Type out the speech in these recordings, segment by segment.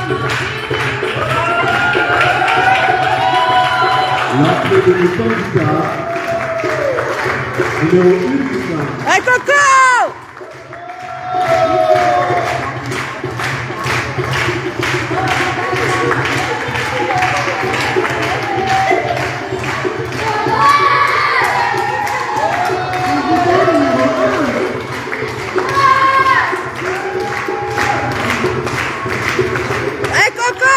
L'entrée de nos candidats, numéro 1. Hey, Coco! Hey, Coco!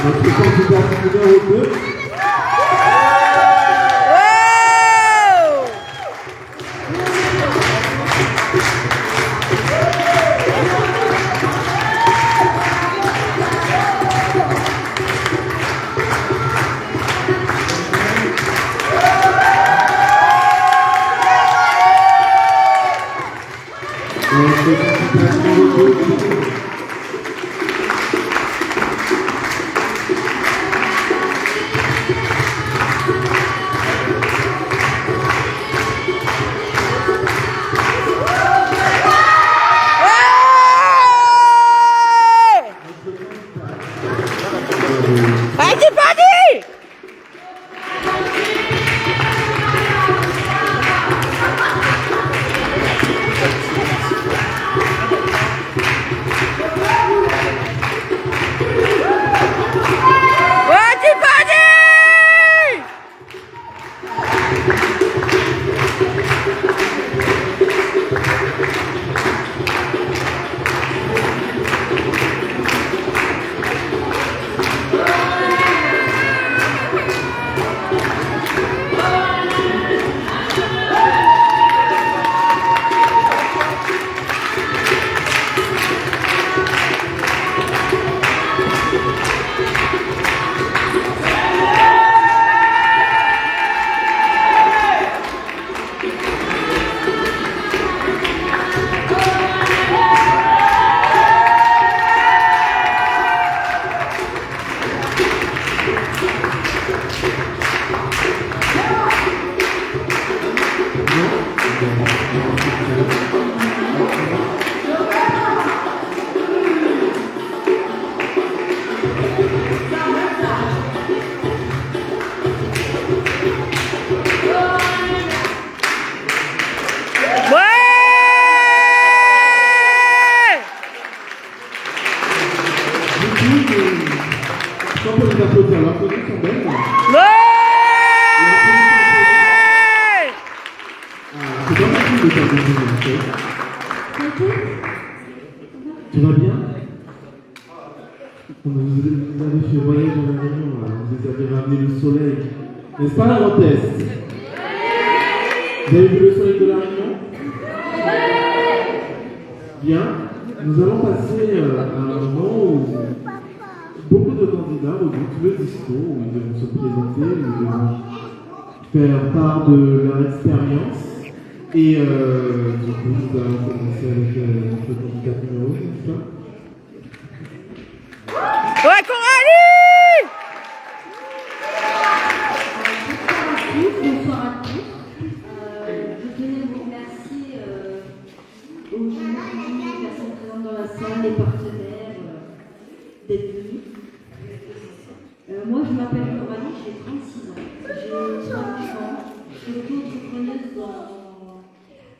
Notre candidat numéro 2. Hey, c'est parti! Ouais, c'est parti! Sans qu'on les applaudir, l'applaudissement sont belles. C'est pas facile de faire des choses. Tu vas bien? Vous avez fait voyage à la Réunion, là. Vous avez ramené le soleil. N'est-ce pas la hôtesse? Vous avez vu le soleil de la Réunion? Bien. Nous allons passer à un moment où beaucoup de candidats redoutent le discours, où ils devront se présenter, ils devront faire part de leur expérience. Et du coup, nous allons commencer avec notre candidat numéro 1, n'est-ce pas? Ouais, Coralie! Bonsoir à tous. Je tenais à vous remercier aux personnes présentes dans la salle, les partenaires, d'être venus. Moi, je m'appelle Coralie, j'ai 36 ans. J'ai 3 enfants. Je suis auto-entrepreneuse dans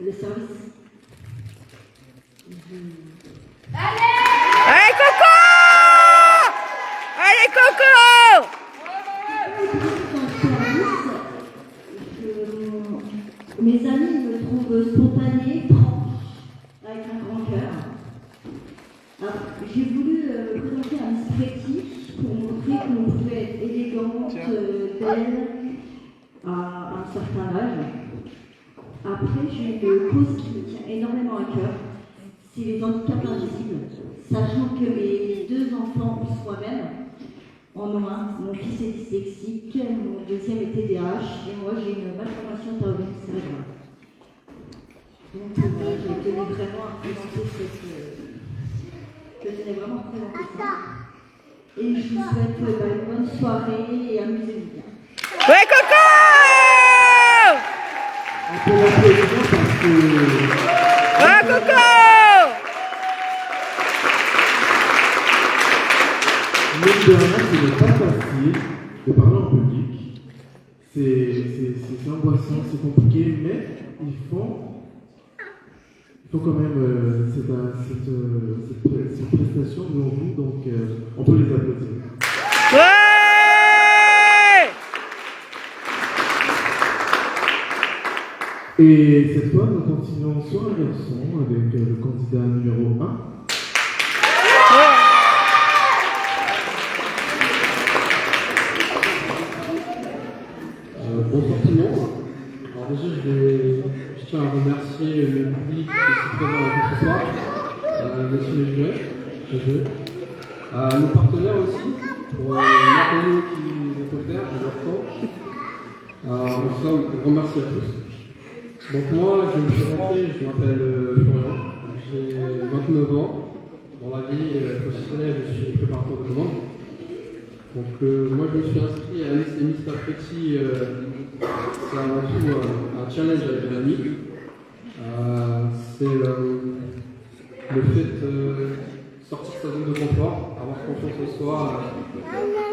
le service. Allez, Coco! Allez, Coco! Mes amis me trouvent spontanée, franche, avec un grand cœur. J'ai voulu présenter un spectacle pour montrer que l'on pouvait être élégante, belle, à un certain âge. Après, j'ai une cause qui me tient énormément à cœur, c'est les handicaps invisibles, sachant que mes 2 enfants, plus moi-même, en ont un. Mon fils est dyslexique, mon deuxième est TDAH, et moi j'ai une malformation théorique cérébrale. Donc voilà, je tenais vraiment à présenter je tenais vraiment à présenter ça. Et je vous souhaite une bonne soirée et amusez-vous bien. Ouais, Coco! Un peu d'applaudissements parce que... Ouais, Coco! Mine de rien, ce n'est pas facile de parler en public. C'est angoissant, c'est compliqué, mais il faut quand même cette prestation devant vous, donc on peut les applaudir. Ouais! Et cette fois, nous continuons sur un garçon avec le candidat numéro 1. Bonsoir tout le monde. Alors déjà, je tiens à remercier le public qui est présent avec nous ce soir, monsieur les jurés, nos partenaires aussi, pour l'accueil qui nous ont offert de leur temps. En cela, un grand merci à tous. Donc moi, je vais me présenter, je m'appelle Florian, j'ai 29 ans. Dans la vie professionnelle, je suis préparateur de commande. Donc moi je me suis inscrit à Miss Perfecti, c'est avant tout un challenge avec un ami. C'est le fait de sortir de sa zone de confort, avoir confiance en soi,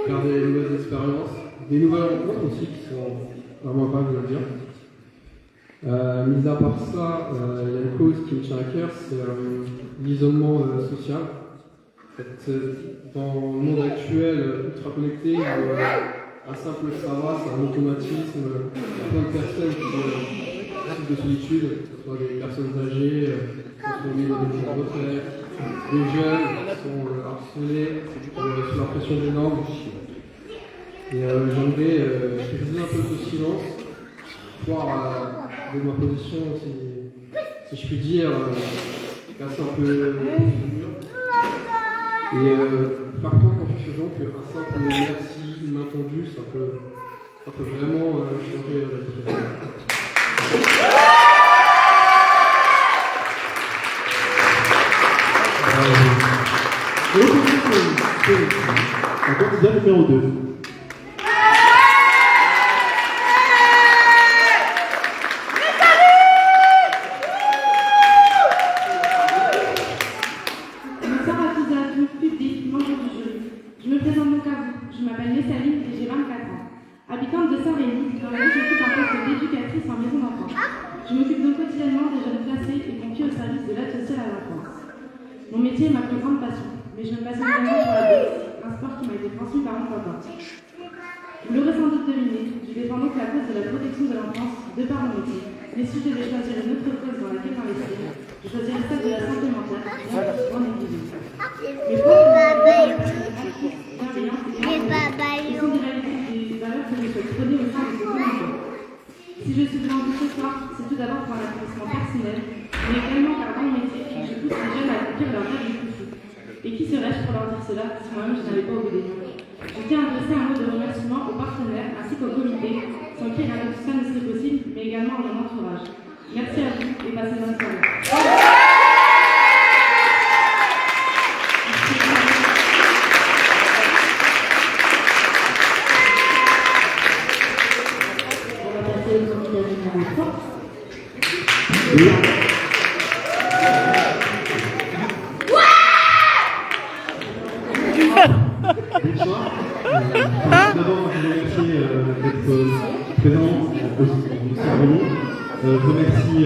faire des nouvelles expériences, des nouvelles rencontres aussi qui sont vraiment agradables à dire. Mis à part ça, il y a une cause qui me tient à cœur, c'est l'isolement social. En fait, dans le monde actuel ultra connecté, où un simple travail, c'est un automatisme, il y a plein de personnes qui sont en de solitude, que ce soit des personnes âgées, qui sont mises dans des maisons de retraite, des jeunes qui sont harcelés, sous la pression des normes. Et j'aimerais briser un peu ce silence, voir de ma position, si je puis dire, casser un peu le mur. Et par contre, en faisant qu'un simple merci, une main tendue, ça peut vraiment changer la situation. Un candidat numéro 2. Mon métier est ma plus grande passion, mais je me passionne également pour la boxe, un sport qui m'a été transmis par mon papa. Vous l'aurez sans doute deviné, je défends donc la cause de la protection de l'enfance de par mon métier. Mais si je devais choisir une autre cause dans laquelle investir, je choisirais celle de la santé mentale, bien souvent négligée. Mais pour bienveillance et ce sont des réalités des valeurs que je souhaite donner au sein de ce communauté. Si je suis devant vous ce soir, c'est tout d'abord pour un accomplissement personnel, mais également car dans mon métier, je pousse les jeunes à accomplir leur rêve le plus fou. Et qui serais-je pour leur dire cela si moi-même je n'avais pas obéi? Je tiens à adresser un mot de remerciement aux partenaires ainsi qu'au comité, sans qui rien de tout ça ne serait possible, mais également à mon entourage. Merci à vous et passez bonne soirée. On va passer au candidat numéro 3. Bonsoir. D'abord, je vous remercie d'être présent au cerveau. Je remercie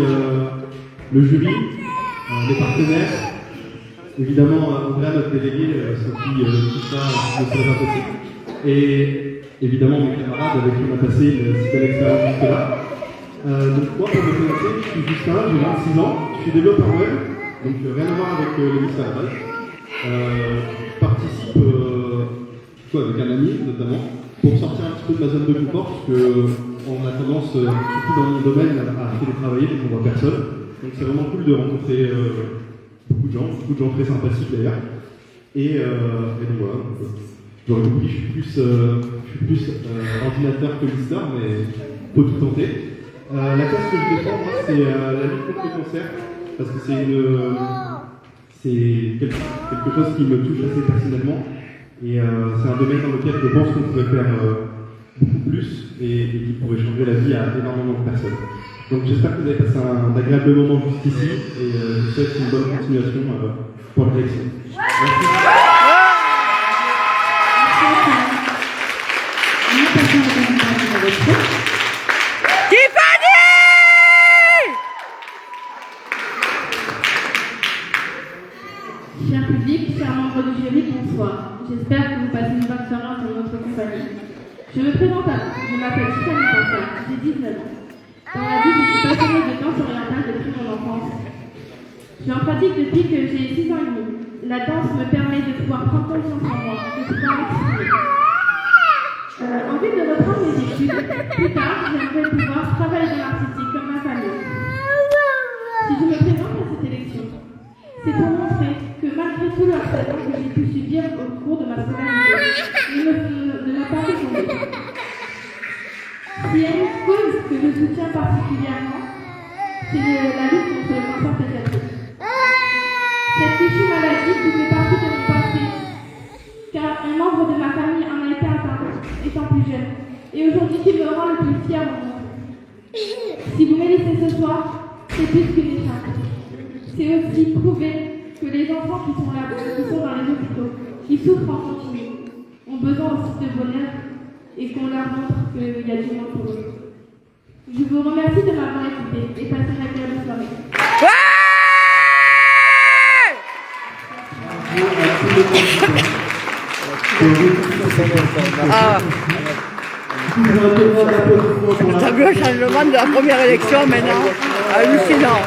le jury, les partenaires, évidemment Andrea, notre délégué, Sophie, tout ça, ne serait pas possible. Et évidemment mes camarades avec qui on a passé une si belle expérience jusque-là. Donc moi, pour me présenter, je suis Justin, j'ai 26 ans, je suis développeur web, donc rien à voir avec le mix à la base. Je participe avec un ami notamment pour sortir un petit peu de ma zone de confort parce qu'on a tendance, surtout dans mon domaine, à télétravailler donc on voit personne. Donc c'est vraiment cool de rencontrer beaucoup de gens très sympathiques d'ailleurs. Et donc voilà, j'aurais compris, je suis plus ordinateur que Mister, mais faut tout tenter. La cause que je défends, moi, c'est la lutte contre le cancer, parce que c'est quelque chose qui me touche assez personnellement, et c'est un domaine dans lequel je pense qu'on pourrait faire beaucoup plus, et qui pourrait changer la vie à énormément de personnes. Donc j'espère que vous avez passé un agréable moment jusqu'ici, et je vous souhaite une bonne continuation pour l'élection. Merci. Tiffany! Cher public, chers membres du jury, bonsoir. J'espère que vous passez une bonne soirée pour notre compagnie. Je me présente à vous. Je m'appelle Tiffany Pansal, j'ai 19 ans. Dans la vie, je suis passionnée de danse orientale depuis mon enfance. Je suis en pratique depuis que j'ai 6 ans et demi. La danse me permet de pouvoir prendre confiance en moi, de pouvoir m'exprimer. En vue de reprendre mes études, plus tard, j'aimerais pouvoir travailler dans l'artistique comme ma famille. Si je me présente à cette élection, c'est pour montrer que malgré tout le harcèlement que j'ai pu subir au cours de ma scolarité, ne m'a pas fait tomber. S'il y a une cause que je soutiens particulièrement, c'est la lutte contre le cancer pédiatrique. Cette fichue maladie qui fait partie de mon passé, car un membre de ma famille en a été atteint, étant plus jeune, et aujourd'hui qui me rend le plus fier au monde. Si vous m'élisez ce soir, c'est plus qu'une échappe. C'est aussi prouver que les enfants qui sont là, qui sont dans les hôpitaux, qui souffrent en continu, ont besoin aussi de bonheur et qu'on leur montre qu'il y a du monde pour eux. Je vous remercie de m'avoir écouté et passez une agréable soirée. Ah, t'as vu le changement de la première élection maintenant? Hallucinant.